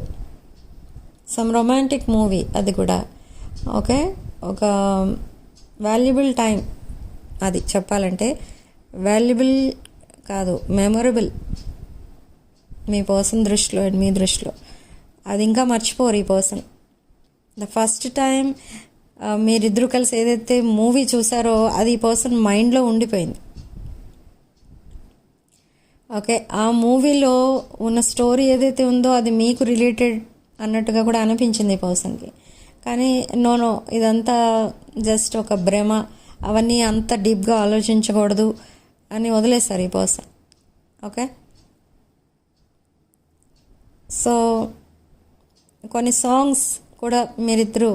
సమ్ రొమాంటిక్ మూవీ, అది కూడా. ఓకే, ఒక వాల్యుబుల్ టైం, అది చెప్పాలంటే వాల్యుబుల్ కాదు, మెమొరబుల్ మీ పర్సన్ దృష్టిలో అండ్ మీ దృష్టిలో. అది ఇంకా మర్చిపోరు ఈ పర్సన్. ద ఫస్ట్ టైం మీరిద్దరూ కలిసి ఏదైతే మూవీ చూసారో అది ఈ పర్సన్ మైండ్లో ఉండిపోయింది. ఓకే, ఆ మూవీలో ఉన్న స్టోరీ ఏదైతే ఉందో అది మీకు రిలేటెడ్ అన్నట్టుగా కూడా అనిపించింది ఈ పర్సన్కి. కానీ నో ఇదంతా జస్ట్ ఒక భ్రమ, అవన్నీ అంత డీప్గా ఆలోచించకూడదు అని వదిలేస్తారు ఈ పర్సన్. ఓకే, సో కొన్ని సాంగ్స్ కూడా మీరిద్దరూ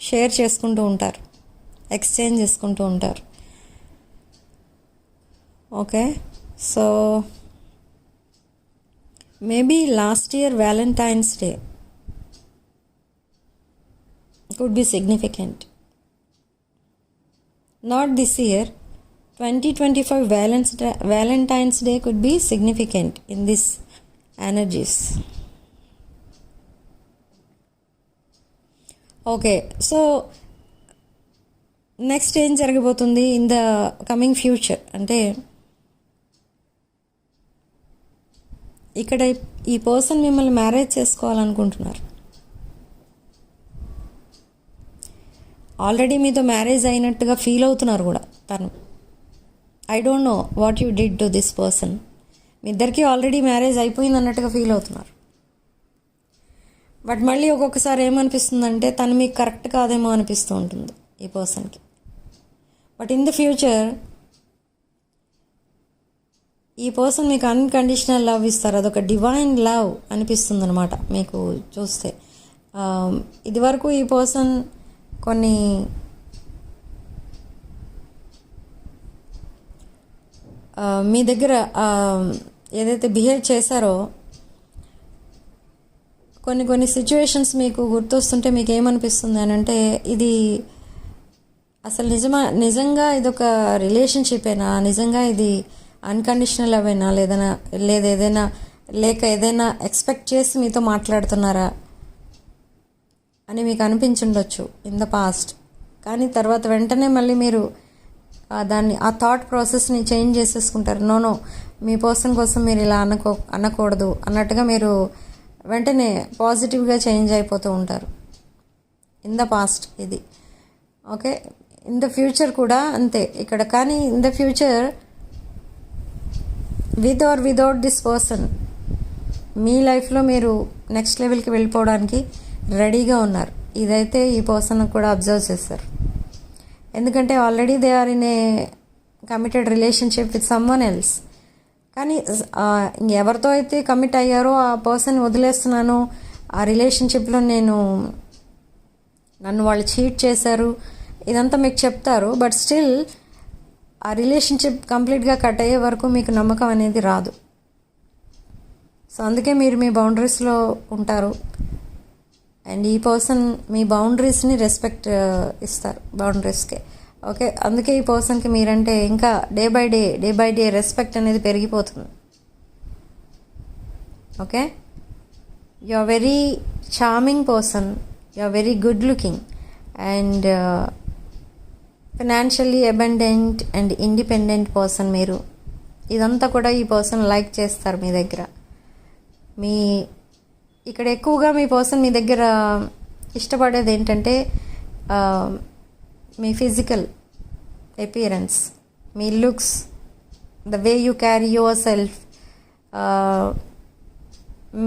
షేర్ చేసుకుంటూ ఉంటారు, ఎక్స్చేంజ్ చేసుకుంటూ ఉంటారు. Okay, so maybe last year Valentine's day could be significant. Not this year, 2025 Valentine's Day could be significant in these energies. Okay, so next ఏం జరగబోతుంది ఇన్ ద కమింగ్ ఫ్యూచర్ అంటే ఇక్కడ ఈ పర్సన్ మిమ్మల్ని మ్యారేజ్ చేసుకోవాలనుకుంటున్నారు. Already మీతో marriage అయినట్టుగా feel అవుతున్నారు కూడా తను. I don't know what you did to this person. మీ ఇద్దరికి ఆల్రెడీ మ్యారేజ్ అయిపోయింది అన్నట్టుగా ఫీల్ అవుతున్నారు. బట్ మళ్ళీ ఒక్కొక్కసారి ఏమనిపిస్తుందంటే తను మీకు కరెక్ట్ కాదేమో అనిపిస్తూ ఉంటుంది ఈ పర్సన్కి. బట్ ఇన్ ద ఫ్యూచర్ ఈ పర్సన్ మీకు అన్కండిషనల్ లవ్ ఇస్తారు. అదొక డివైన్ లవ్ అనిపిస్తుంది అనమాట మీకు చూస్తే. ఇదివరకు ఈ పర్సన్ కొన్ని మీ దగ్గర ఏదైతే బిహేవ్ చేశారో కొన్ని సిచ్యువేషన్స్ మీకు గుర్తొస్తుంటే మీకు ఏమనిపిస్తుంది అని అంటే ఇది అసలు నిజంగా ఇదొక రిలేషన్షిపేనా, నిజంగా ఇది అన్కండిషనల్ అవేనా, లేక ఏదైనా ఎక్స్పెక్ట్ చేసి మీతో మాట్లాడుతున్నారా అని మీకు అనిపించుండొచ్చు ఇన్ ద పాస్ట్. కానీ తర్వాత వెంటనే మళ్ళీ మీరు ఆ థాట్ ప్రాసెస్ని చేంజ్ చేసేసుకుంటారు. నో మీ పర్సన్ కోసం మీరు ఇలా అనకూడదు అన్నట్టుగా మీరు వెంటనే పాజిటివ్గా చేంజ్ అయిపోతూ ఉంటారు ఇన్ ద పాస్ట్ ఇది. ఓకే, ఇన్ ద ఫ్యూచర్ కూడా అంతే ఇక్కడ. కానీ in the future with or without this person మీ లైఫ్లో మీరు నెక్స్ట్ లెవెల్కి వెళ్ళిపోవడానికి రెడీగా ఉన్నారు. ఇదైతే ఈ పర్సన్ కూడా అబ్జర్వ్ చేస్తారు. ఎందుకంటే already they are in a committed relationship with someone else. కానీ ఎవరితో అయితే కమిట్ అయ్యారో ఆ పర్సన్ వదిలేస్తున్నాను, ఆ రిలేషన్షిప్లో నన్ను వాళ్ళు చీట్ చేశారు ఇదంతా మీకు చెప్తారు. బట్ స్టిల్ ఆ రిలేషన్షిప్ కంప్లీట్గా కట్ అయ్యే వరకు మీకు నమ్మకం అనేది రాదు. సో అందుకే మీరు మీ బౌండరీస్లో ఉంటారు. అండ్ ఈ పర్సన్ మీ బౌండరీస్ని రెస్పెక్ట్ ఇస్తారు బౌండరీస్కి. ఓకే, అందుకే ఈ పర్సన్కి మీరంటే ఇంకా డే బై డే రెస్పెక్ట్ అనేది పెరిగిపోతుంది. Okay, you are very charming person, you are very good looking and financially abundant and independent person మీరు. ఇదంతా కూడా ఈ పర్సన్ లైక్ చేస్తారు మీ దగ్గర. ఇక్కడ ఎక్కువగా మీ పర్సన్ మీ దగ్గర ఇష్టపడేది ఏంటంటే మీ ఫిజికల్ అపియరెన్స్, మీ looks, the way you carry yourself,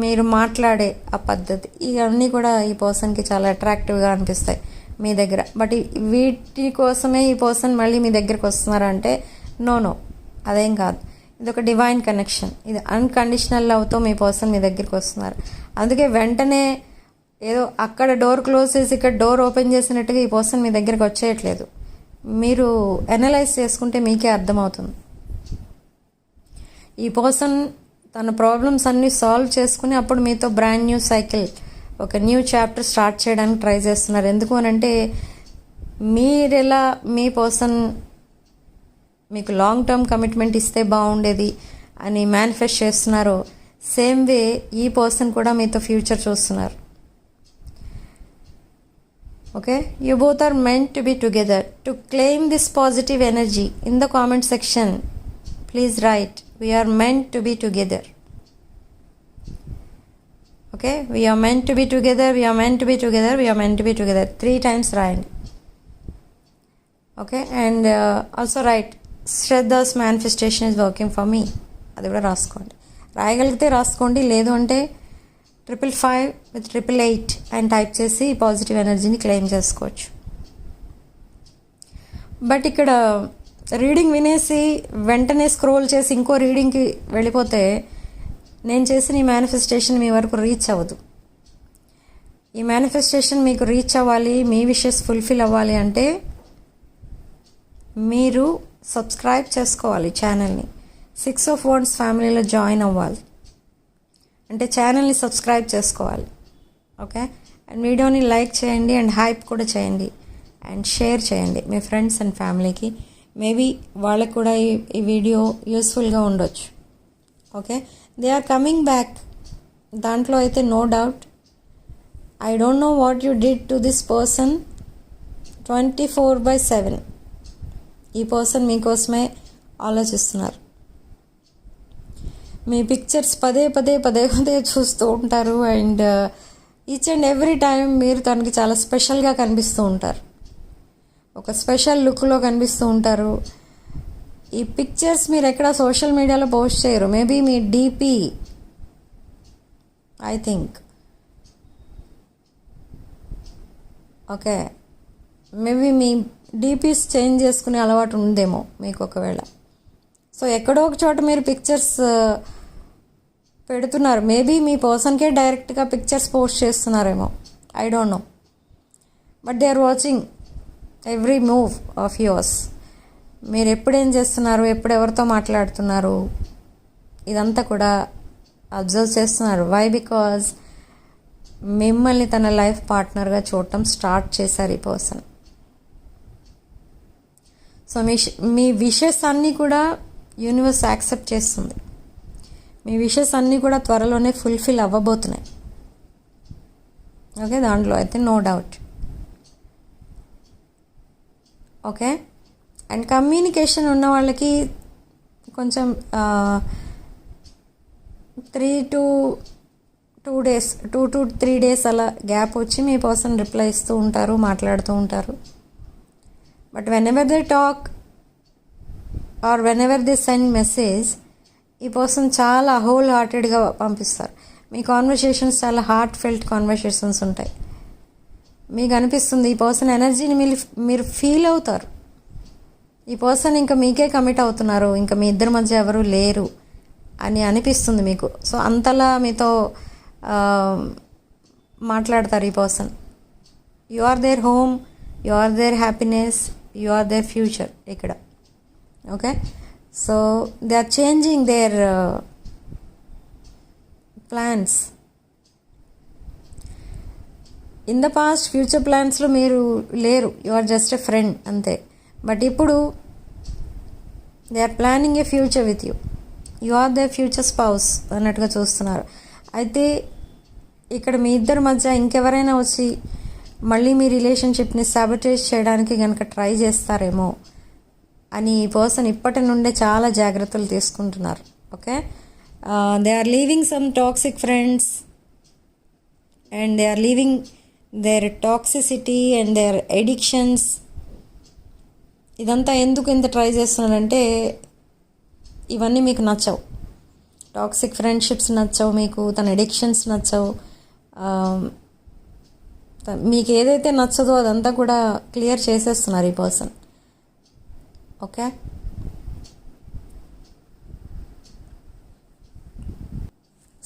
మీరు మాట్లాడే ఆ పద్ధతి, ఇవన్నీ కూడా ఈ పర్సన్కి చాలా అట్రాక్టివ్గా అనిపిస్తాయి మీ దగ్గర. బట్ వీటి కోసమే ఈ పర్సన్ మళ్ళీ మీ దగ్గరికి వస్తున్నారంటే నో అదేం కాదు. ఇది ఒక డివైన్ కనెక్షన్, ఇది అన్కండిషనల్ లవ్తో మీ పర్సన్ మీ దగ్గరికి వస్తున్నారు. అందుకే వెంటనే ఏదో అక్కడ డోర్ క్లోజ్ చేసి ఇక్కడ డోర్ ఓపెన్ చేసినట్టుగా ఈ పర్సన్ మీ దగ్గరికి వచ్చేయట్లేదు. మీరు అనలైజ్ చేసుకుంటే మీకే అర్థమవుతుంది. ఈ పర్సన్ తన ప్రాబ్లమ్స్ అన్నీ సాల్వ్ చేసుకుని అప్పుడు మీతో బ్రాండ్ న్యూ సైకిల్, ఒక న్యూ చాప్టర్ స్టార్ట్ చేయడానికి ట్రై చేస్తున్నారు. ఎందుకు అనంటే మీరెలా మీ పర్సన్ మీకు లాంగ్ టర్మ్ కమిట్మెంట్ ఇస్తే బాగుండేది అని మేనిఫెస్ట్ చేస్తున్నారో సేమ్ వే ఈ పర్సన్ కూడా మీతో ఫ్యూచర్ చూస్తున్నారు. Okay, you both are meant to be together. To claim this positive energy, in the comment section, please write, we are meant to be together. Okay, we are meant to be together, we are meant to be together, we are meant to be together. 3 times write. Okay, and also write, Shraddha's manifestation is working for me. అది కూడా రాసుకోండి. రాయగలిగితే రాసుకోండి, లేదు అంటే 555 with 888 and type చేసి positive ఎనర్జీని claim చేసుకోవచ్చు. But ఇక్కడ రీడింగ్ వినేసి వెంటనే స్క్రోల్ చేసి ఇంకో రీడింగ్కి వెళ్ళిపోతే నేను చేసిన ఈ మేనిఫెస్టేషన్ మీ వరకు రీచ్ అవ్వదు. ఈ మేనిఫెస్టేషన్ మీకు రీచ్ అవ్వాలి, మీ విషెస్ ఫుల్ఫిల్ అవ్వాలి అంటే మీరు సబ్స్క్రైబ్ చేసుకోవాలి ఛానల్ని. 6 of Wands ఫ్యామిలీలో జాయిన్ అవ్వాలి అంటే ఛానల్ని సబ్స్క్రైబ్ చేసుకోవాలి. ఓకే, అండ్ వీడియోని లైక్ చేయండి అండ్ హైప్ కూడా చేయండి అండ్ షేర్ చేయండి మీ ఫ్రెండ్స్ అండ్ ఫ్యామిలీకి. మేబీ వాళ్ళకు కూడా ఈ వీడియో యూస్ఫుల్గా ఉండొచ్చు. Okay, they are coming back, దాంట్లో అయితే no doubt. I don't know what you did to this person 24/7. ఈ పర్సన్ మీకోసమే ఆలోచిస్తున్నారు. మీ పిక్చర్స్ పదే చూస్తూ ఉంటారు. And each and every time మీరు తనకి చాలా స్పెషల్గా కనిపిస్తూ ఉంటారు. ఒక స్పెషల్ లుక్లో కనిపిస్తూ ఉంటారు. ఈ పిక్చర్స్ మీరు ఎక్కడ సోషల్ మీడియాలో పోస్ట్ చేయరు. Maybe me DP, I think, okay, maybe me DPs change చేసుకునే అలవాటు ఉందేమో మీకు ఒకవేళ. సో ఎక్కడో ఒక చోట మీరు పిక్చర్స్ పెడుతున్నారు. మేబీ మీ పర్సన్కే డైరెక్ట్గా పిక్చర్స్ పోస్ట్ చేస్తున్నారేమో, I don't know. But they are watching every move of yours. మీరు ఎప్పుడేం చేస్తున్నారు, ఎప్పుడు ఎవరితో మాట్లాడుతున్నారు, ఇదంతా కూడా అబ్జర్వ్ చేస్తున్నారు. వై? బికాజ్ మిమ్మల్ని తన లైఫ్ పార్ట్నర్గా చూడటం స్టార్ట్ చేశారు ఈ పర్సన్. సో మీ విషెస్ అన్నీ కూడా యూనివర్స్ యాక్సెప్ట్ చేస్తుంది. మీ విషెస్ అన్నీ కూడా త్వరలోనే ఫుల్ఫిల్ అవ్వబోతున్నాయి. ఓకే, దాంట్లో అయితే no doubt. Okay, and communication ఉన్న వాళ్ళకి కొంచెం 2 to 3 days అలా గ్యాప్ వచ్చి మీ పర్సన్ రిప్లై ఇస్తూ ఉంటారు, మాట్లాడుతూ ఉంటారు. But whenever they talk or whenever they send message, ఈ పర్సన్ చాలా హోల్ హార్టెడ్గా పంపిస్తారు. మీ కాన్వర్సేషన్స్ చాలా హార్ట్ ఫెల్ట్ కాన్వర్సేషన్స్ ఉంటాయి. మీకు అనిపిస్తుంది ఈ పర్సన్ ఎనర్జీని మీరు ఫీల్ అవుతారు. ఈ పర్సన్ ఇంకా మీకే కమిట్ అవుతున్నారు, ఇంకా మీ ఇద్దరి మధ్య ఎవరు లేరు అని అనిపిస్తుంది మీకు. సో అంతలా మీతో మాట్లాడతారు ఈ పర్సన్. You are their home, you are their happiness, you are their future ఇక్కడ. Okay, so they are changing their plans. In the past future ప్లాన్స్లో మీరు లేరు, you are just a friend అంతే. బట్ ఇప్పుడు they are planning a future with you. You are they future spouse అన్నట్టుగా చూస్తున్నారు. అయితే ఇక్కడ మీ ఇద్దరి మధ్య ఇంకెవరైనా వచ్చి మళ్ళీ మీ రిలేషన్షిప్ని సాబటేజ్ చేయడానికి కనుక ట్రై చేస్తారేమో అని ఈ పర్సన్ ఇప్పటి నుండే చాలా జాగ్రత్తలు తీసుకుంటున్నారు. Okay, they are leaving some toxic friends and they are leaving their toxicity and their addictions. ఇదంతా ఎందుకు ఇంత ట్రై చేస్తున్నారంటే ఇవన్నీ మీకు నచ్చవు. టాక్సిక్ ఫ్రెండ్షిప్స్ నచ్చవు మీకు, తన ఎడిక్షన్స్ నచ్చవు. మీకు ఏదైతే నచ్చదో అదంతా కూడా క్లియర్ చేసేస్తున్నారు ఈ person. Okay,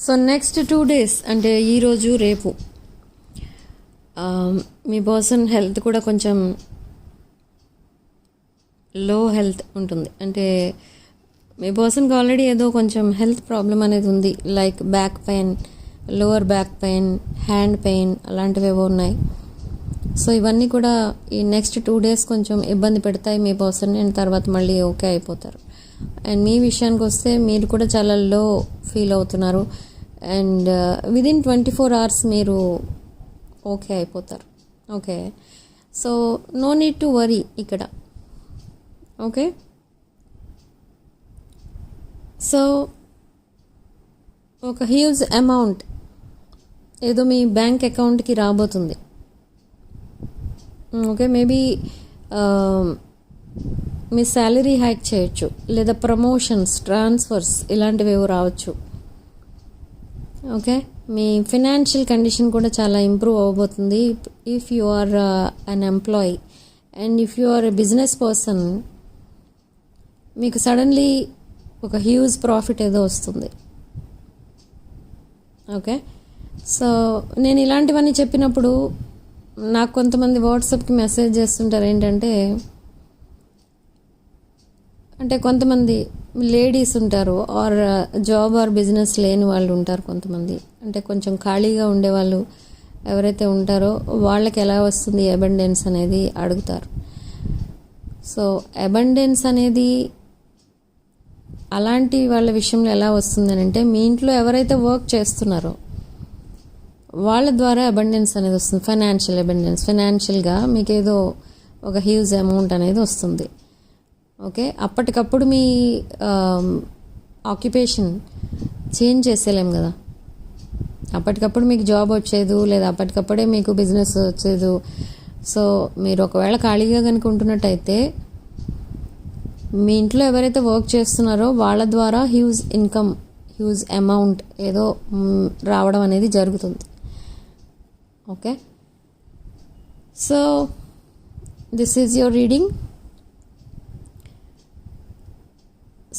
so next 2 days అంటే ఈరోజు రేపు మీ పర్సన్ హెల్త్ కూడా కొంచెం లో హెల్త్ ఉంటుంది. అంటే మీ పర్సన్కి ఆల్రెడీ ఏదో కొంచెం హెల్త్ ప్రాబ్లం అనేది ఉంది. Like back pain, lower back pain, hand pain అలాంటివి ఏవో ఉన్నాయి. సో ఇవన్నీ కూడా ఈ నెక్స్ట్ 2 days కొంచెం ఇబ్బంది పెడతాయి మీ పర్సన్. అండ్ తర్వాత మళ్ళీ ఓకే అయిపోతారు. అండ్ మీ విషయానికి వస్తే మీరు కూడా చాలా లో ఫీల్ అవుతున్నారు. అండ్ విదిన్ 24 hours మీరు ఓకే అయిపోతారు. Okay, so no need to worry ఇక్కడ. ఓకే, సో ఒక హ్యూజ్ అమౌంట్ ఏదో మీ బ్యాంక్ అకౌంట్కి రాబోతుంది. ఓకే, మేబీ మీ శాలరీ హైక్ చేయొచ్చు, లేదా ప్రమోషన్స్, ట్రాన్స్ఫర్స్ ఇలాంటివి ఏవో రావచ్చు. ఓకే, మీ ఫినాన్షియల్ కండిషన్ కూడా చాలా ఇంప్రూవ్ అవ్వబోతుంది if you are an employee. And if you are a business person, మీకు సడన్లీ ఒక హ్యూజ్ ప్రాఫిట్ ఏదో వస్తుంది. ఓకే, సో నేను ఇలాంటివన్నీ చెప్పినప్పుడు నాకు కొంతమంది వాట్సాప్కి మెసేజ్ చేస్తుంటారు ఏంటంటే, అంటే కొంతమంది లేడీస్ ఉంటారు ఆర్ జాబ్ ఆర్ బిజినెస్ లేని వాళ్ళు ఉంటారు కొంతమంది. అంటే కొంచెం ఖాళీగా ఉండేవాళ్ళు ఎవరైతే ఉంటారో వాళ్ళకి ఎలా వస్తుంది అబండెన్స్ అనేది అడుగుతారు. సో అబండెన్స్ అనేది అలాంటి వాళ్ళ విషయంలో ఎలా వస్తుందని అంటే, మీ ఇంట్లో ఎవరైతే వర్క్ చేస్తున్నారో వాళ్ళ ద్వారా అబండెన్స్ అనేది వస్తుంది. ఫైనాన్షియల్ అబండెన్స్, ఫైనాన్షియల్గా మీకు ఏదో ఒక హ్యూజ్ అమౌంట్ అనేది వస్తుంది. ఓకే, అప్పటికప్పుడు మీ ఆక్యుపేషన్ చేంజ్ చేసేలేం కదా. అప్పటికప్పుడు మీకు జాబ్ వచ్చేది లేదా అప్పటికప్పుడే మీకు బిజినెస్ వచ్చేది. సో మీరు ఒకవేళ ఖాళీగా కనుక ఉంటున్నట్టయితే మీ ఇంట్లో ఎవరైతే వర్క్ చేస్తున్నారో వాళ్ళ ద్వారా హ్యూజ్ ఇన్కమ్, హ్యూజ్ అమౌంట్ ఏదో రావడం అనేది జరుగుతుంది. Okay, so this is your reading.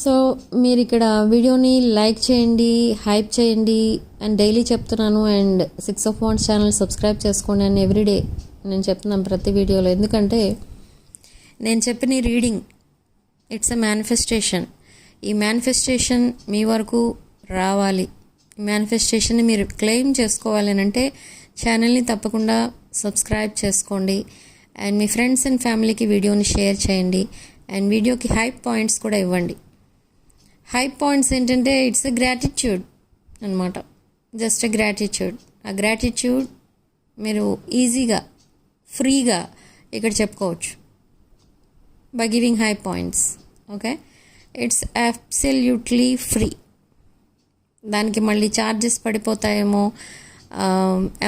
So మీరు ఇక్కడ వీడియోని లైక్ చేయండి, హైప్ చేయండి అండ్ డైలీ చెప్తున్నాను. And 6 of Wands channel subscribe చేసుకోండి అండ్ ఎవ్రీడే నేను చెప్తున్నాను ప్రతి వీడియోలో. ఎందుకంటే నేను చెప్పిన రీడింగ్ ఇట్స్ ఎ మేనిఫెస్టేషన్. ఈ మేనిఫెస్టేషన్ మీ వరకు రావాలి, ఈ మేనిఫెస్టేషన్ని మీరు క్లెయిమ్ చేసుకోవాలి అని అంటే ఛానల్ని తప్పకుండా సబ్స్క్రైబ్ చేసుకోండి అండ్ మీ ఫ్రెండ్స్ అండ్ ఫ్యామిలీకి వీడియోని షేర్ చేయండి అండ్ వీడియోకి హైప్ పాయింట్స్ కూడా ఇవ్వండి. హైప్ పాయింట్స్ ఏంటంటే ఇట్స్ ఎ గ్రాటిట్యూడ్ అనమాట, జస్ట్ ఎ గ్రాటిట్యూడ్. ఆ గ్రాటిట్యూడ్ మీరు ఈజీగా ఫ్రీగా ఇక్కడ చెప్పుకోవచ్చు by giving high points. Okay, it's absolutely free. దానికి మళ్ళీ ఛార్జెస్ పడిపోతాయేమో,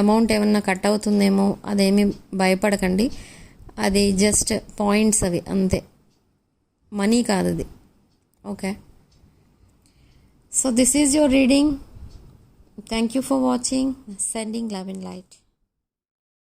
అమౌంట్ ఏమన్నా కట్ అవుతుందేమో, అదేమీ భయపడకండి. అది జస్ట్ పాయింట్స్ అవి అంతే, మనీ కాదు అది. Okay, so this is your reading. Thank you for watching. Sending love and light.